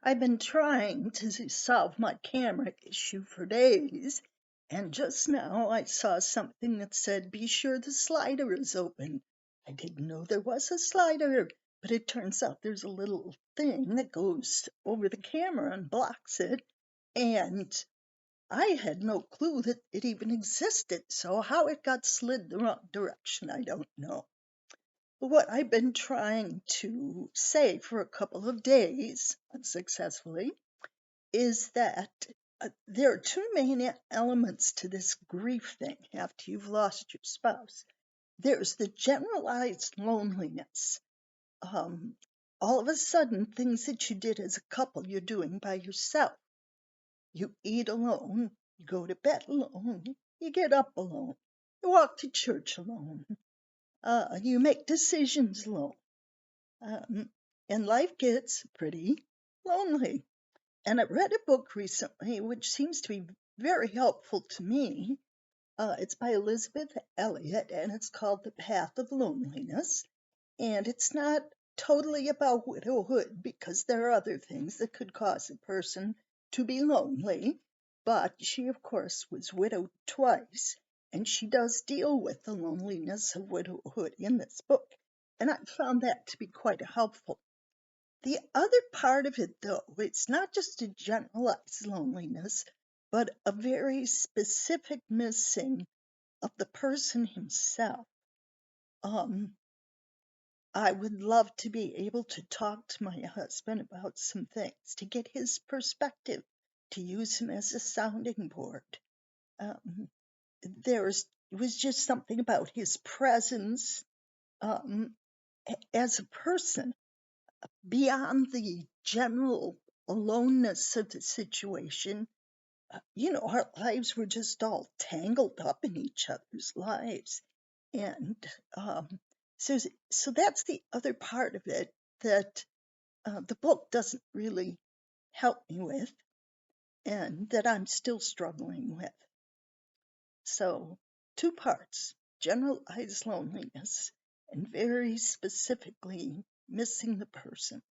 I've been trying to solve my camera issue for days, and just now I saw something that said, "Be sure the slider is open." I didn't know there was a slider, but it turns out there's a little thing that goes over the camera and blocks it. And I had no clue that it even existed, so how it got slid the wrong direction, I don't know. What I've been trying to say for a couple of days, unsuccessfully, is that there are two main elements to this grief thing after you've lost your spouse. There's the generalized loneliness. Um, all of a sudden, things that you did as a couple, you're doing by yourself. You eat alone, you go to bed alone, you get up alone, you walk to church alone, you make decisions alone. Um, and life gets pretty lonely. And I read a book recently which seems to be very helpful to me. It's by Elizabeth Elliot and it's called The Path of Loneliness. And it's not totally about widowhood because there are other things that could cause a person to be lonely. But she, of course, was widowed twice, and she does deal with the loneliness of widowhood in this book. And I found that to be quite helpful. The other part of it, though, it's not just a generalized loneliness, but a very specific missing of the person himself. Um, I would love to be able to talk to my husband about some things, to get his perspective, to use him as a sounding board. Um, was just something about his presence um, as a person beyond the general aloneness of the situation. Our lives were just all tangled up in each other's lives. And um, so, so that's the other part of it that the book doesn't really help me with and that I'm still struggling with. So, two parts: generalized loneliness and very specifically missing the person.